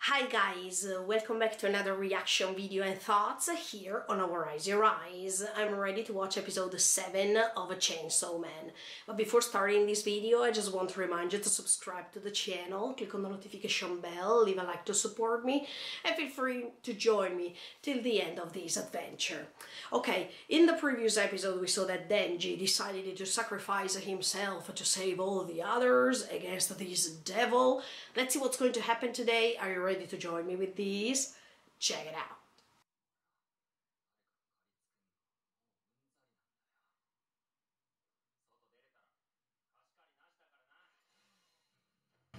Hi guys, welcome back to another reaction video and thoughts here on Our Eyes Your Eyes. I'm ready to watch episode 7 of A Chainsaw Man. But before starting this video, I just want to remind you to subscribe to the channel, click on the notification bell, leave a like to support me, and feel free to join me till the end of this adventure. Okay, in the previous episode we saw that Denji decided to sacrifice himself to save all the others against this devil. Let's see what's going to happen today. Are you ready to join me with these? Check it out.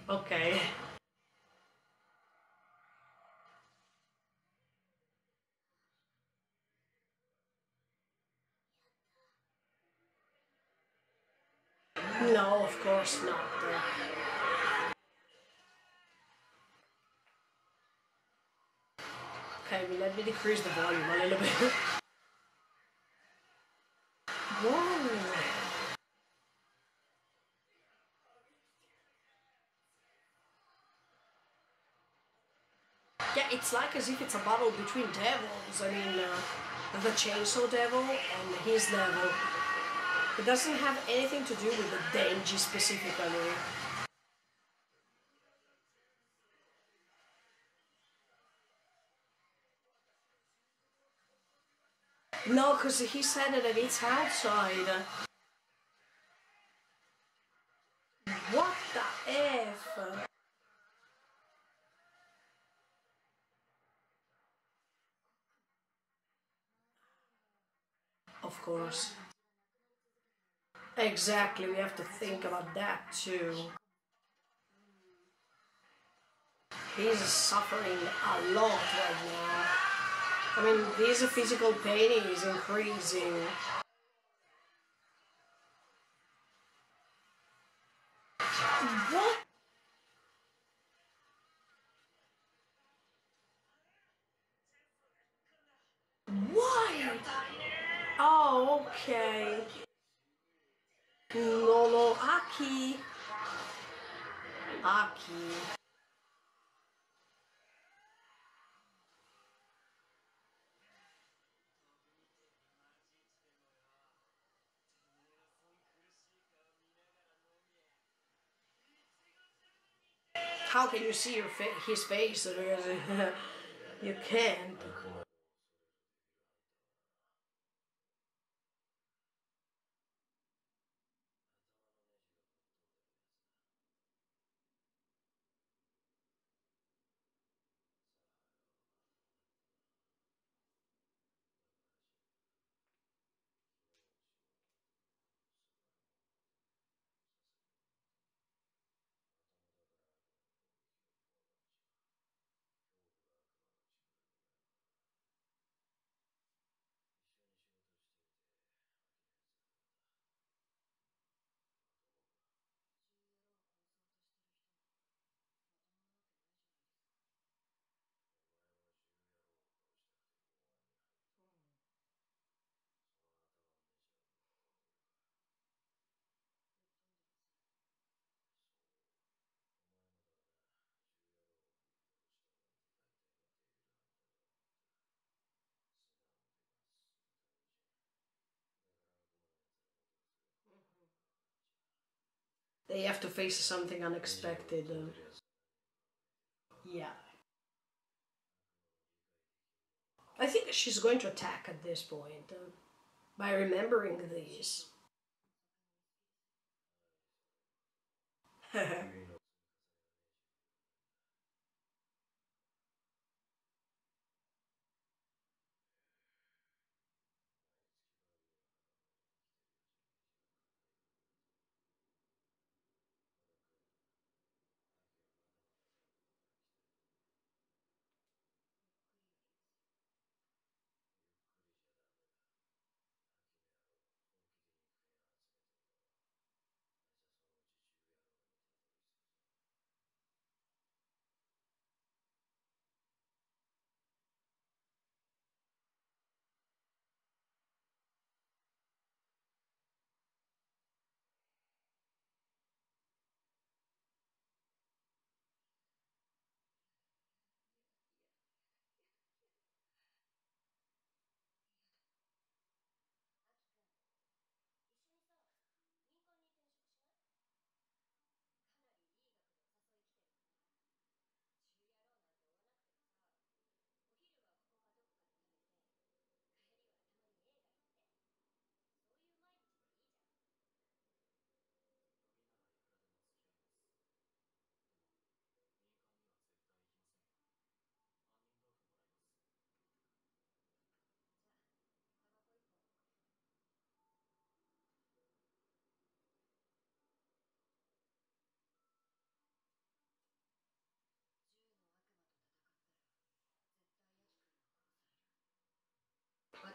Okay. No, of course not. Okay, well, let me decrease the volume a little bit. Whoa! Yeah, it's like as if it's a battle between devils. I mean, the Chainsaw Devil and his devil. It doesn't have anything to do with the Denji specifically. No, because he said that it's outside. What the F? Of course. Exactly, we have to think about that too. He's suffering a lot right now. I mean, his physical pain is increasing. What? Why? Oh, okay. No, no, Aki. Aki. How can you see his face? You can't. They have to face something unexpected. Yeah. I think she's going to attack at this point by remembering this.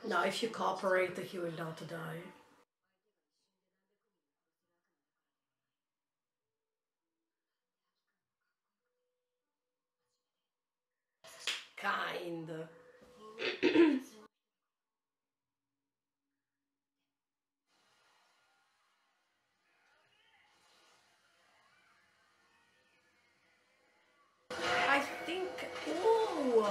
No, if you cooperate, he will not die. Kind. I think. Ooh.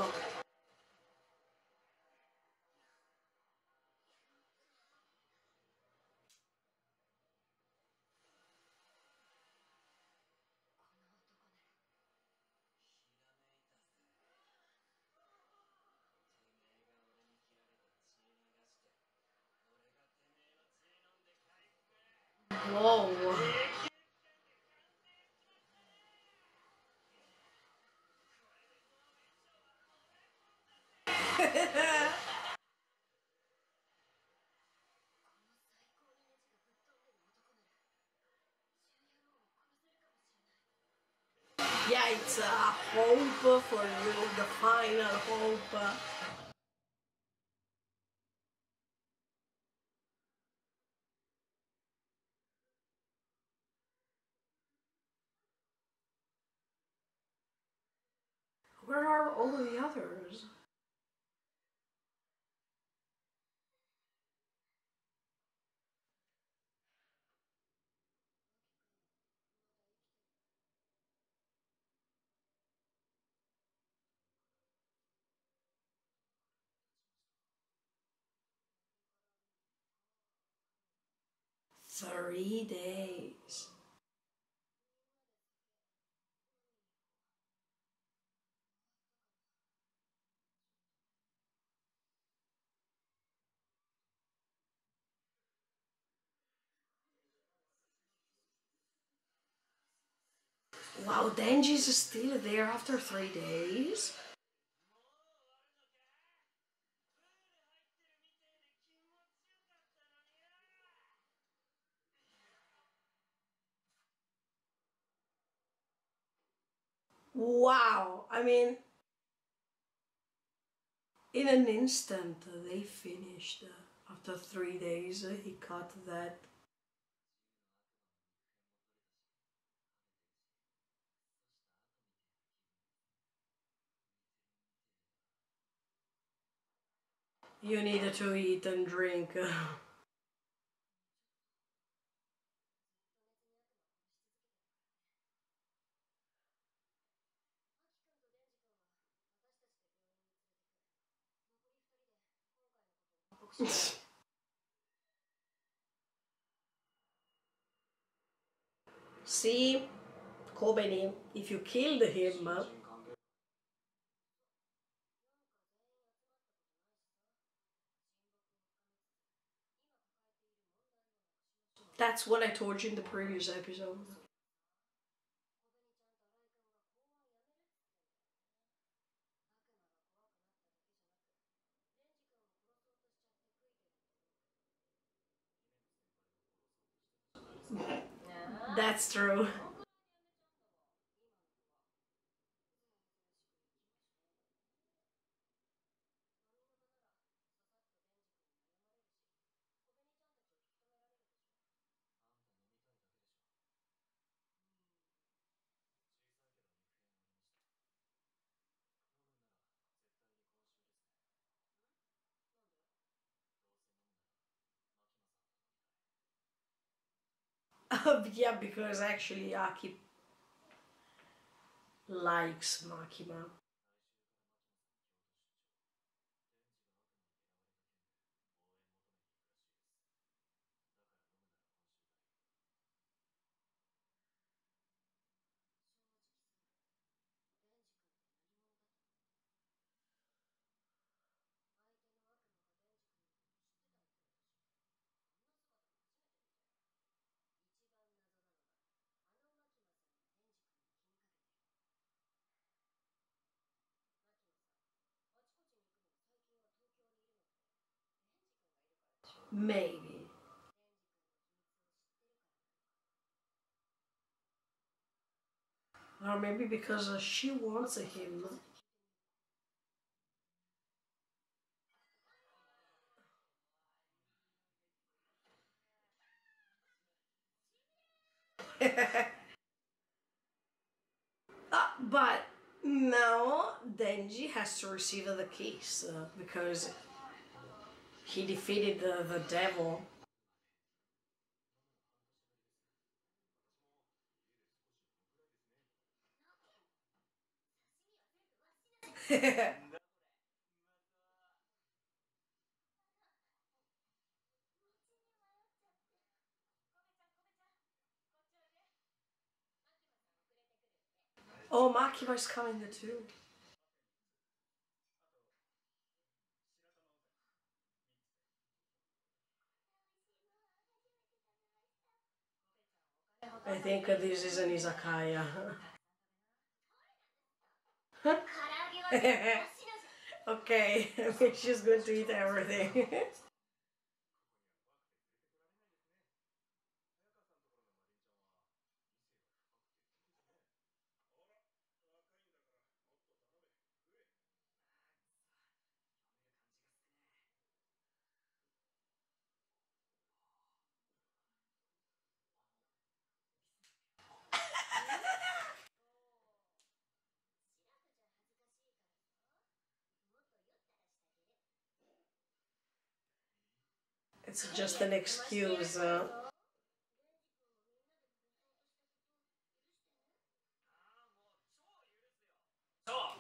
Whoa. Yeah, it's a hope for you, the final hope. Where are all the others? 3 days. Wow, Denji's still there after 3 days? Wow, I mean, in an instant they finished. After 3 days, he cut that. You needed to eat and drink. See, Kobeni, if you killed him, that's what I told you in the previous episode. That's true. Yeah, because actually Aki likes Makima. Maybe. Or maybe because she wants him. But now Denji has to receive the keys because he defeated the devil. Oh, Makima is coming there too. I think this is an izakaya. Okay, she's going to eat everything. It's just an excuse.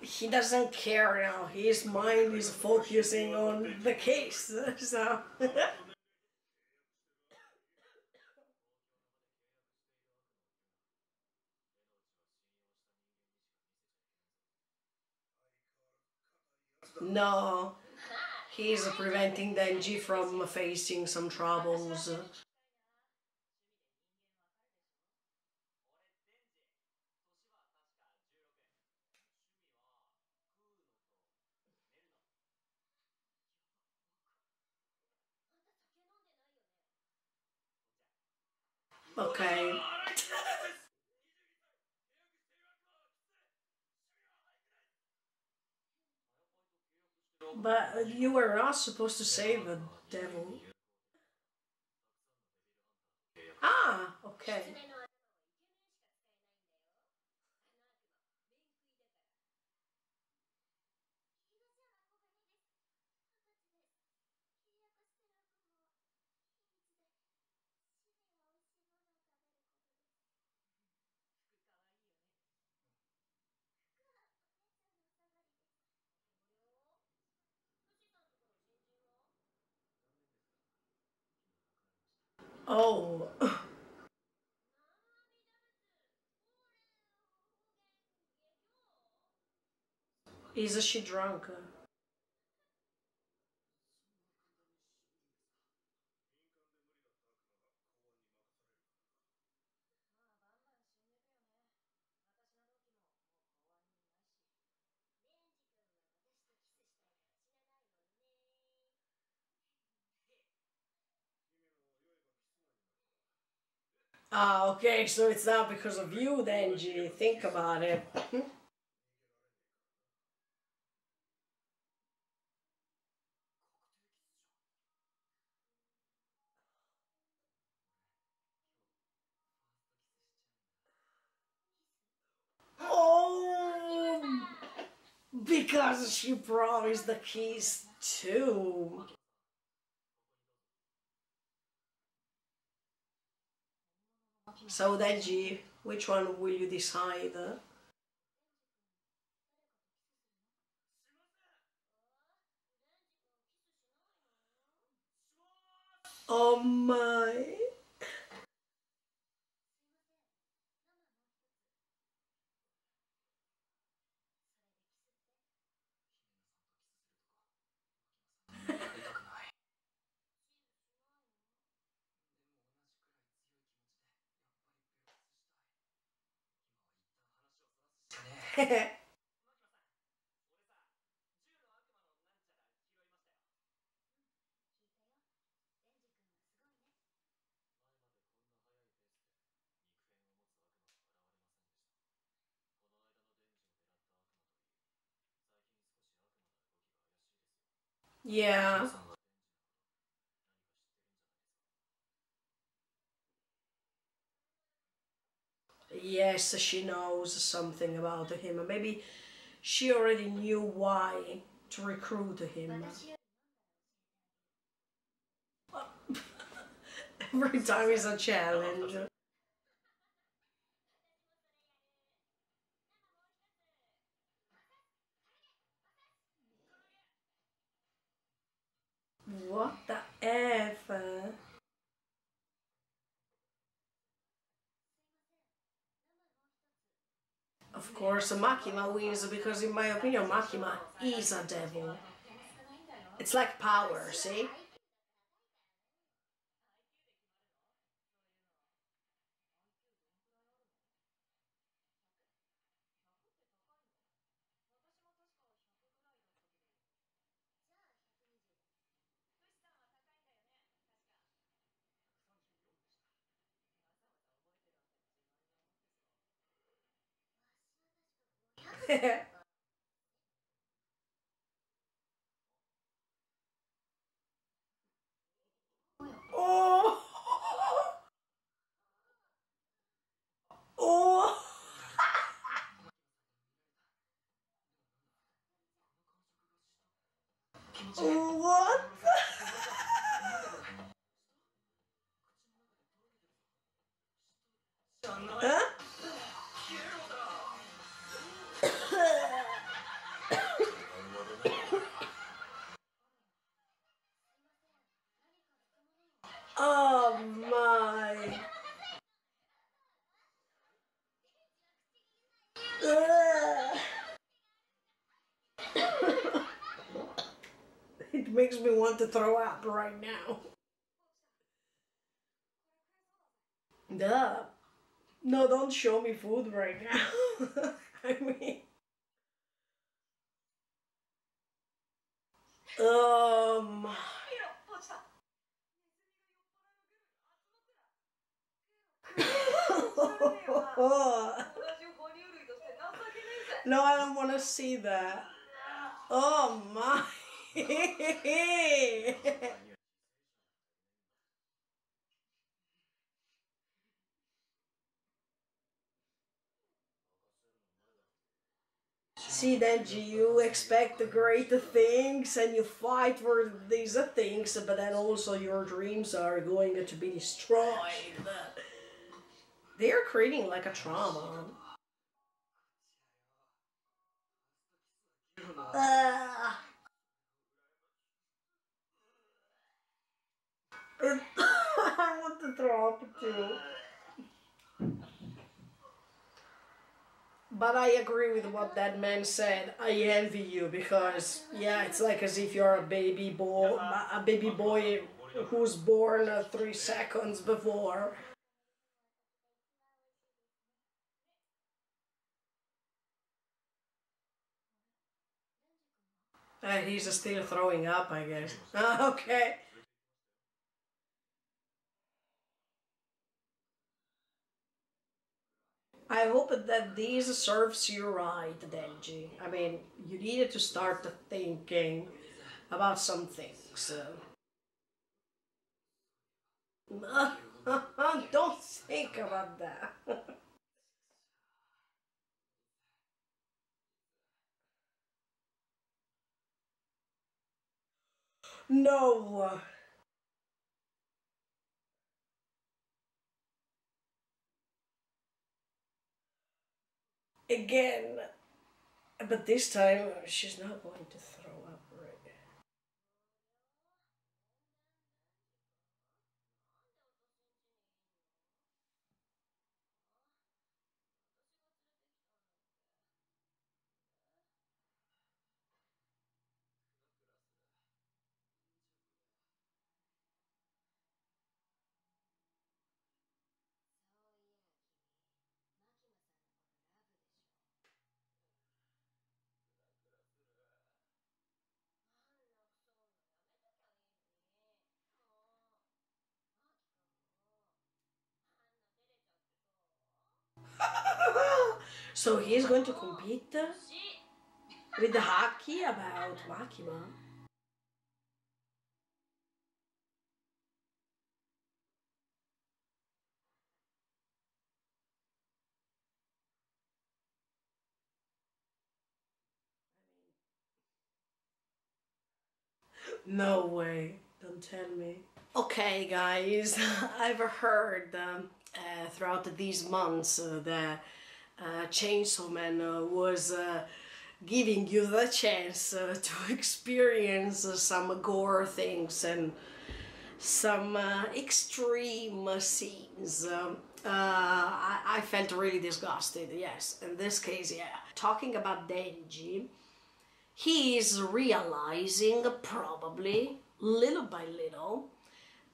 He doesn't care now. His mind is focusing on the case. So. No, he's preventing Denji from facing some troubles. Okay. But you were not supposed to save the devil. Ah, okay. Oh. Is she drunk? Ah, okay, so it's not because of you, Denji. Think about it. Oh, because she promised the keys too. So Denji, which one will you decide? Oh my. Yeah. yes, she knows something about him. Maybe she already knew why to recruit him. Every time is a challenge. What the F? Of course, Makima wins because, in my opinion, Makima is a devil. It's like power, see? Oh! Oh! What? Huh? Oh my. It makes me want to throw up right now. Duh. No, don't show me food right now. I mean, um, no, I don't want to see that. Oh my. See, that you expect the great things and you fight for these things, but then also your dreams are going to be destroyed. They're creating like a trauma. Uh, I want to throw up too. But I agree with what that man said. I envy you because, yeah, it's like as if you're a baby boy who's born 3 seconds before. He's still throwing up, I guess. Okay. I hope that this serves you right, Denji. I mean, you needed to start thinking about some things. Don't think about that. No. Again. But this time, she's not going to throw up, right? So he's going to compete with the Haki about Makima. No way. Don't tell me. Okay, guys, I've heard throughout these months that Chainsaw Man was giving you the chance to experience some gore things and some extreme scenes. I felt really disgusted, yes. In this case, yeah. Talking about Denji, he is realizing probably little by little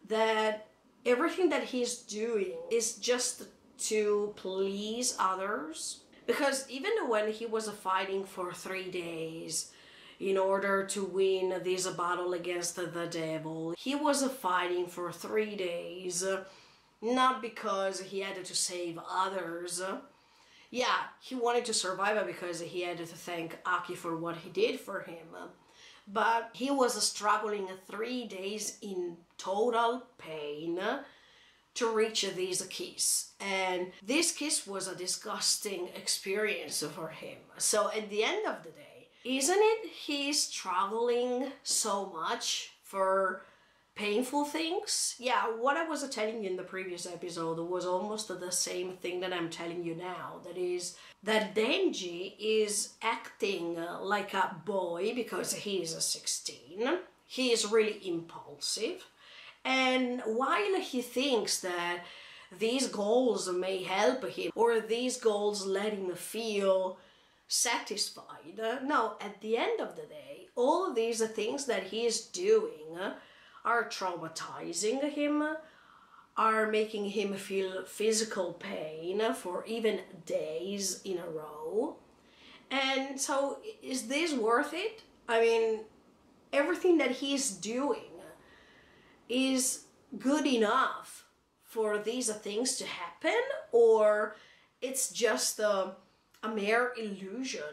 that everything that he's doing is just to please others. Because even when he was fighting for 3 days in order to win this battle against the devil, he was fighting for 3 days not because he had to save others. Yeah, he wanted to survive because he had to thank Aki for what he did for him. But he was struggling 3 days in total pain to reach this kiss. And this kiss was a disgusting experience for him. So at the end of the day, isn't it he's struggling so much for painful things? Yeah, what I was telling you in the previous episode was almost the same thing that I'm telling you now. That is that Denji is acting like a boy because he is 16. He is really impulsive. And while he thinks that these goals may help him or these goals let him feel satisfied, no, at the end of the day, all of these things that he is doing are traumatizing him, are making him feel physical pain for even days in a row. And so is this worth it? I mean, everything that he's doing is good enough for these things to happen, or it's just a mere illusion?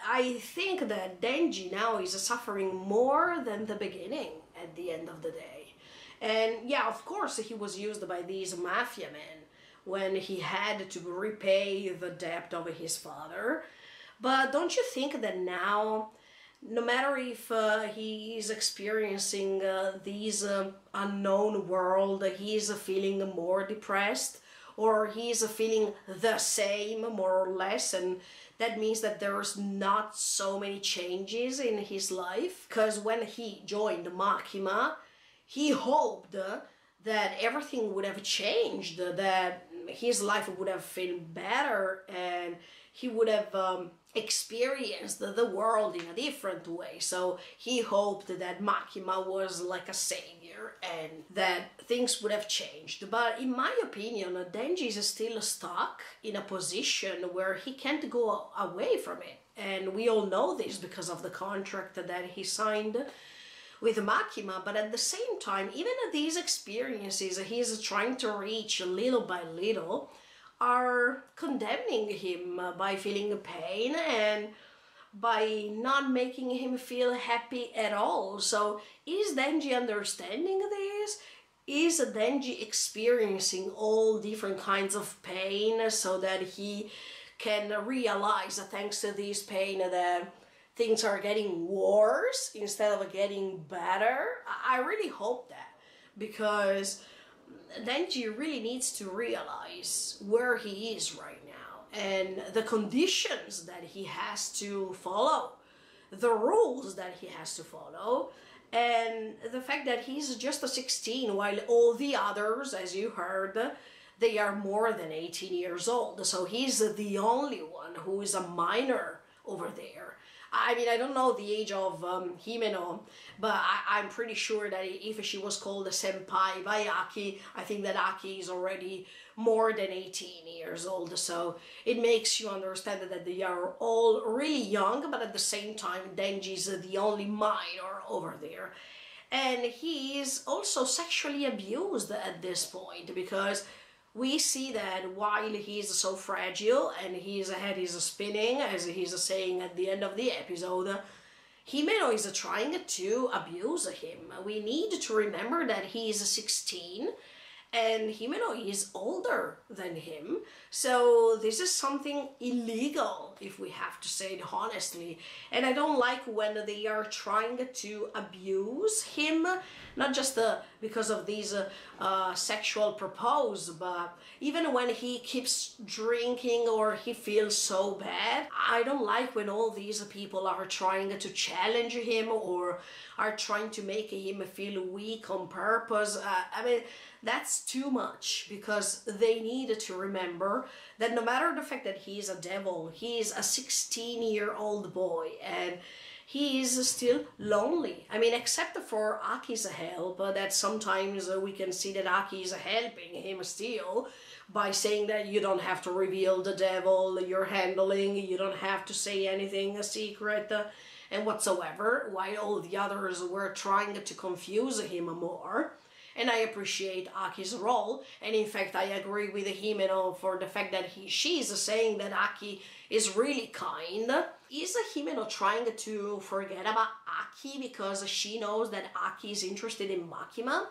I think that Denji now is suffering more than the beginning at the end of the day. And yeah, of course he was used by these mafia men when he had to repay the debt of his father. But don't you think that now, no matter if he is experiencing this unknown world, he is feeling more depressed, or he is feeling the same more or less, and that means that there's not so many changes in his life? Because when he joined Makima, he hoped that everything would have changed, that his life would have felt better, and he would have experienced the world in a different way. So he hoped that Makima was like a savior and that things would have changed. But in my opinion, Denji is still stuck in a position where he can't go away from it. And we all know this because of the contract that he signed with Makima. But at the same time, even these experiences he's trying to reach little by little are condemning him by feeling pain and by not making him feel happy at all. So is Denji understanding this? Is Denji experiencing all different kinds of pain so that he can realize, thanks to this pain, that things are getting worse instead of getting better? I really hope that, because Denji really needs to realize where he is right now and the conditions that he has to follow, the rules that he has to follow, and the fact that he's just a 16 while all the others, as you heard, they are more than 18 years old. So he's the only one who is a minor over there. I mean, I don't know the age of Himeno, but I'm pretty sure that if she was called a senpai by Aki, I think that Aki is already more than 18 years old. So it makes you understand that they are all really young, but at the same time, Denji is the only minor over there. And he is also sexually abused at this point, because we see that while he's so fragile and his head is spinning, as he's saying at the end of the episode, Himeno is trying to abuse him. We need to remember that he is 16 and Himeno is older than him, so this is something illegal, if we have to say it honestly. And I don't like when they are trying to abuse him, not just because of these sexual propose, but even when he keeps drinking or he feels so bad. I don't like when all these people are trying to challenge him or are trying to make him feel weak on purpose. I mean, that's too much, because they need to remember that no matter the fact that he's a devil, he's a 16-year-old boy, and he is still lonely. I mean, except for Aki's help, that sometimes we can see that Aki is helping him still by saying that you don't have to reveal the devil you're handling, you don't have to say anything secret and whatsoever, while all the others were trying to confuse him more. And I appreciate Aki's role, and in fact I agree with Himeno for the fact that she's saying that Aki is really kind. Is Himeno trying to forget about Aki because she knows that Aki is interested in Makima?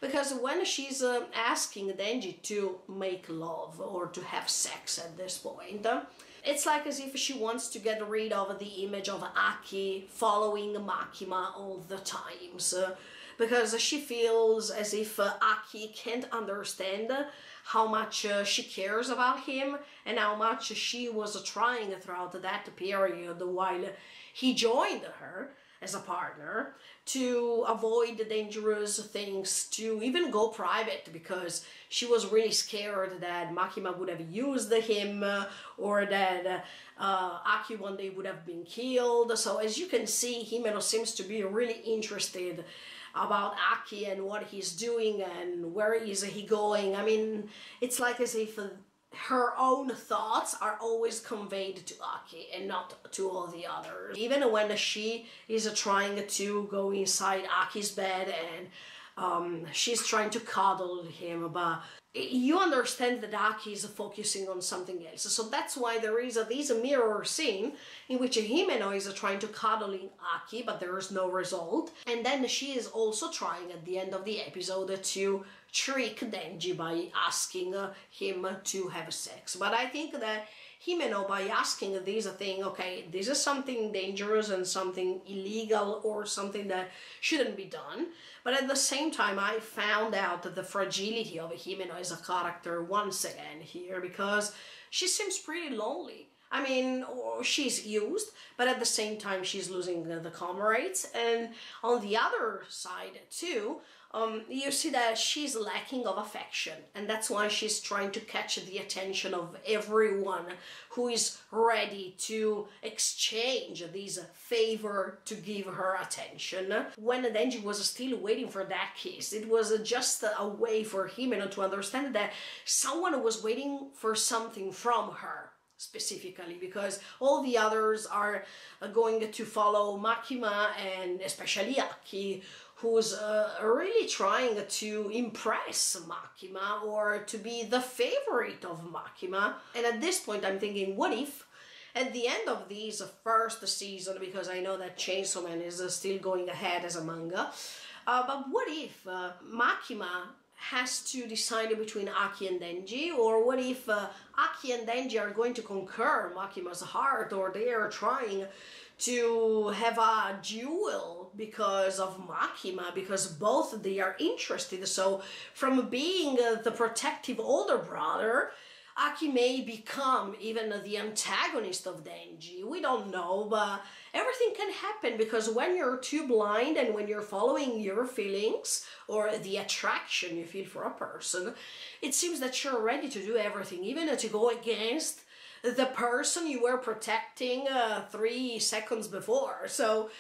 Because when she's asking Denji to make love or to have sex at this point, it's like as if she wants to get rid of the image of Aki following Makima all the times. Because she feels as if Aki can't understand how much she cares about him and how much she was trying throughout that period while he joined her as a partner to avoid the things, to even go private, because she was really scared that Makima would have used him or that Aki one day would have been killed. So as you can see, Himeno seems to be really interested about Aki and what he's doing and where is he going. I mean, it's like as if her own thoughts are always conveyed to Aki and not to all the others. Even when she is trying to go inside Aki's bed and she's trying to cuddle him, but you understand that Aki is focusing on something else. So that's why there is this mirror scene in which Himeno is trying to cuddle Aki, but there is no result. And then she is also trying at the end of the episode to trick Denji by asking him to have sex. But I think that Himeno, by asking this thing, okay, this is something dangerous and something illegal or something that shouldn't be done. But at the same time, I found out the fragility of Himeno as a character once again here, because she seems pretty lonely. I mean, she's used, but at the same time she's losing the comrades. And on the other side too, you see that she's lacking of affection, and that's why she's trying to catch the attention of everyone who is ready to exchange this favor to give her attention. When Denji was still waiting for that kiss, it was just a way for Himeno to understand that someone was waiting for something from her specifically, because all the others are going to follow Makima, and especially Aki, who's really trying to impress Makima or to be the favorite of Makima. And at this point I'm thinking, what if at the end of this first season, because I know that Chainsaw Man is still going ahead as a manga, but what if Makima has to decide between Aki and Denji, or what if Aki and Denji are going to conquer Makima's heart, or they are trying to have a duel because of Makima, because both they are interested. So from being the protective older brother, Aki may become even the antagonist of Denji. We don't know, but everything can happen, because when you're too blind and when you're following your feelings or the attraction you feel for a person, it seems that you're ready to do everything, even to go against the person you were protecting 3 seconds before. So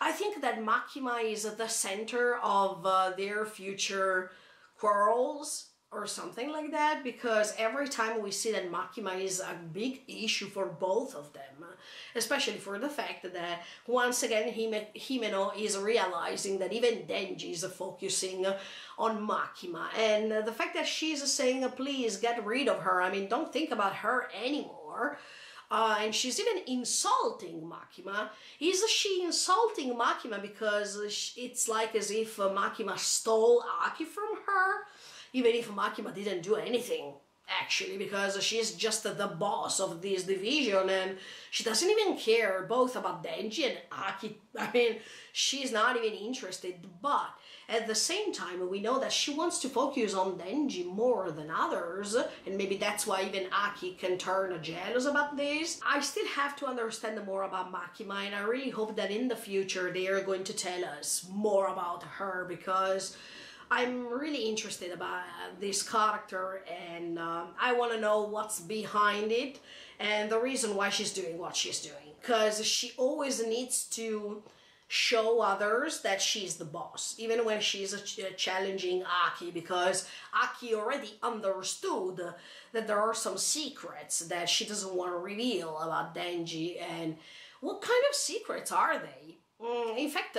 I think that Makima is at the center of their future quarrels or something like that, because every time we see that Makima is a big issue for both of them, especially for the fact that once again Himeno is realizing that even Denji is focusing on Makima, and the fact that she's saying please get rid of her, I mean don't think about her anymore. And she's even insulting Makima. Is she insulting Makima because it's like as if Makima stole Aki from her? even if Makima didn't do anything, actually, because she's just the boss of this division and she doesn't even care both about Denji and Aki. I mean, she's not even interested, but at the same time, we know that she wants to focus on Denji more than others, and maybe that's why even Aki can turn jealous about this. I still have to understand more about Makima, and I really hope that in the future they are going to tell us more about her, because I'm really interested about this character, and I want to know what's behind it and the reason why she's doing what she's doing, because she always needs to show others that she's the boss, even when she's challenging Aki, because Aki already understood that there are some secrets that she doesn't want to reveal about Denji. And what kind of secrets are they? In fact,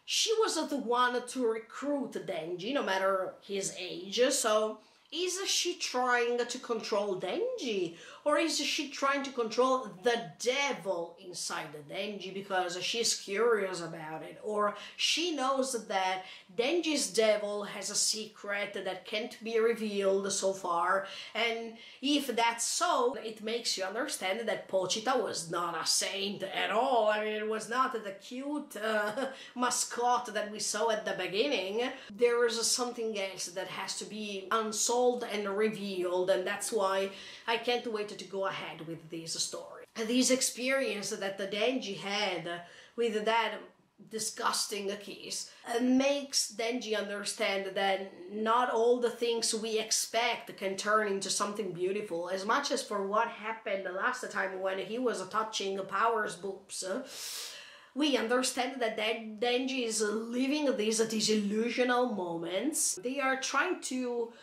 she was the one to recruit Denji, no matter his age, so is she trying to control Denji, or is she trying to control the devil inside the Denji because she's curious about it, or she knows that Denji's devil has a secret that can't be revealed so far, and if that's so, it makes you understand that Pochita was not a saint at all. I mean, it was not the cute mascot that we saw at the beginning. There is something else that has to be unsolved and revealed, and that's why I can't wait to go ahead with this story. This experience that the Denji had with that disgusting kiss makes Denji understand that not all the things we expect can turn into something beautiful, as much as for what happened the last time when he was touching Power's boobs. We understand that Denji is living these disillusional moments. They are trying to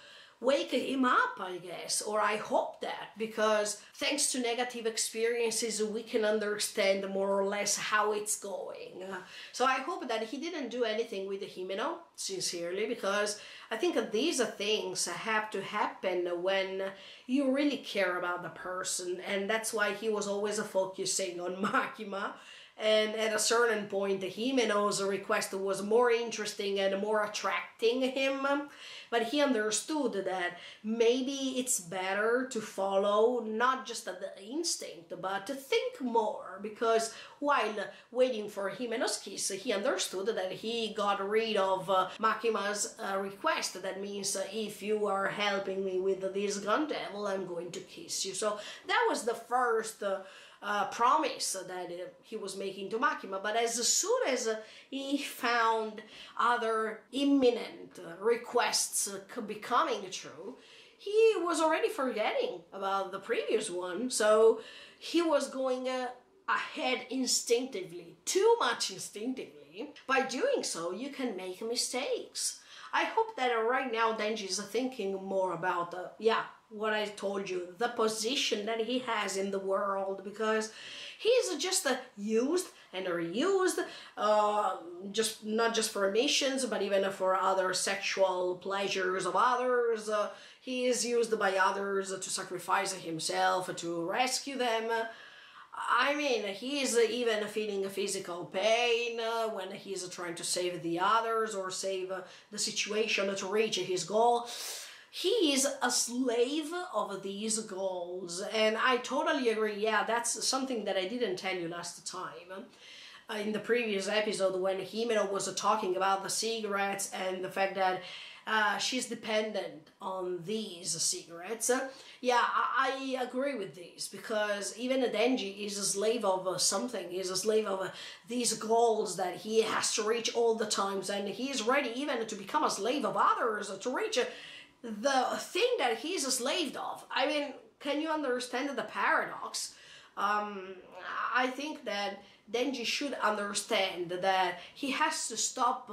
wake him up, I guess, or I hope that, because thanks to negative experiences we can understand more or less how it's going. So I hope that he didn't do anything with Himeno, sincerely, because I think these things have to happen when you really care about the person, and that's why he was always focusing on Makima. And at a certain point, Himeno's request was more interesting and more attracting him, but he understood that maybe it's better to follow not just the instinct, but to think more, because while waiting for Himeno's kiss, he understood that he got rid of Makima's request. That means if you are helping me with this gun devil, I'm going to kiss you. So that was the first promise that he was making to Makima, but as soon as he found other imminent requests becoming true, he was already forgetting about the previous one, so he was going ahead instinctively, too much instinctively. By doing so, you can make mistakes. I hope that right now Denji is thinking more about what I told you, the position that he has in the world, because he's just used and reused, not just for missions, but even for other sexual pleasures of others. He is used by others to sacrifice himself to rescue them. I mean, he's even feeling physical pain when he's trying to save the others or save the situation to reach his goal. He is a slave of these goals, and I totally agree. Yeah, that's something that I didn't tell you last time. In the previous episode, when Himeno was talking about the cigarettes and the fact that she's dependent on these cigarettes. Yeah, I agree with this, because even Denji is a slave of something. He's a slave of these goals that he has to reach all the times, and he is ready even to become a slave of others to reach the thing that he's a slave of. I mean, can you understand the paradox? I think that Denji should understand that he has to stop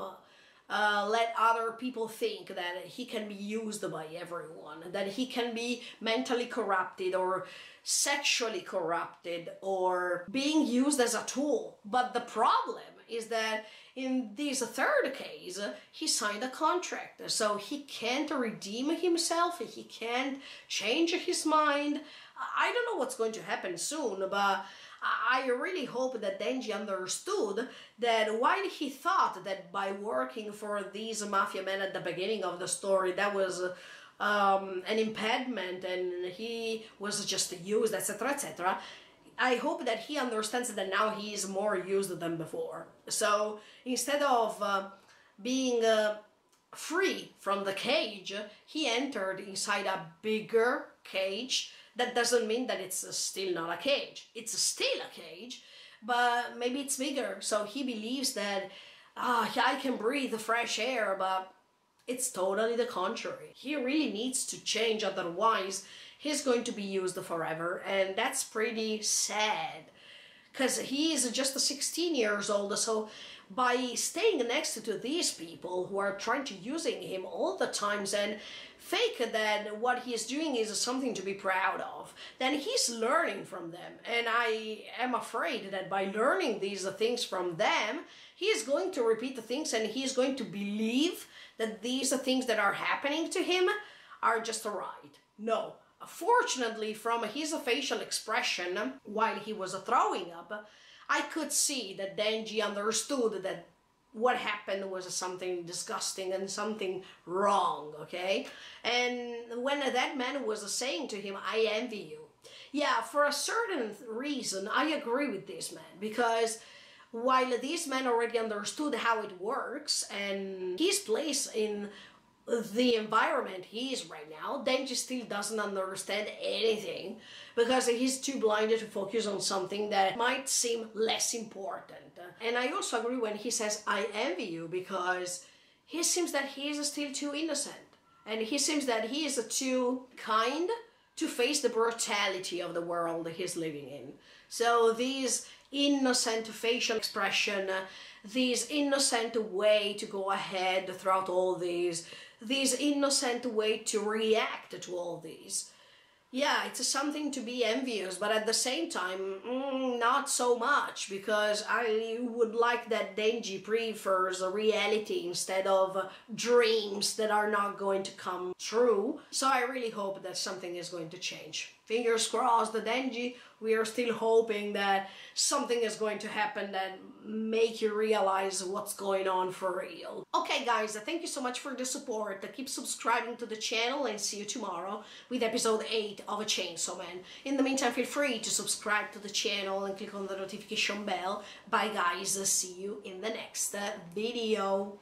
let other people think that he can be used by everyone, that he can be mentally corrupted or sexually corrupted or being used as a tool. But the problem is that in this third case, he signed a contract, so he can't redeem himself, he can't change his mind. I don't know what's going to happen soon, but I really hope that Denji understood that while he thought that by working for these mafia men at the beginning of the story, that was an impediment and he was just used, etc., etc., I hope that he understands that now he is more used than before. So instead of being free from the cage, he entered inside a bigger cage. That doesn't mean that it's still not a cage. It's still a cage, but maybe it's bigger. So he believes that I can breathe fresh air, but it's totally the contrary. He really needs to change, otherwise he's going to be used forever, and that's pretty sad. Because he is just 16 years old, so by staying next to these people who are trying to using him all the times and fake that what he is doing is something to be proud of, then he's learning from them. And I am afraid that by learning these things from them, he is going to repeat the things and he is going to believe that these things that are happening to him are just right. No. Fortunately, from his facial expression while he was throwing up, I could see that Denji understood that what happened was something disgusting and something wrong, okay? And when that man was saying to him, I envy you. Yeah, for a certain reason, I agree with this man, because while this man already understood how it works and his place in the environment he is right now, Denji still doesn't understand anything because he's too blinded to focus on something that might seem less important. And I also agree when he says, I envy you, because he seems that he is still too innocent. And he seems that he is too kind to face the brutality of the world he's living in. So this innocent facial expression, this innocent way to go ahead throughout all this innocent way to react to all these. Yeah, it's something to be envious, but at the same time, not so much, because I would like that Denji prefers a reality instead of dreams that are not going to come true. So I really hope that something is going to change. Fingers crossed, Denji, we are still hoping that something is going to happen that make you realize what's going on for real. Okay guys, thank you so much for the support. Keep subscribing to the channel and see you tomorrow with episode 8 of A Chainsaw Man. In the meantime, feel free to subscribe to the channel and click on the notification bell. Bye guys, see you in the next video.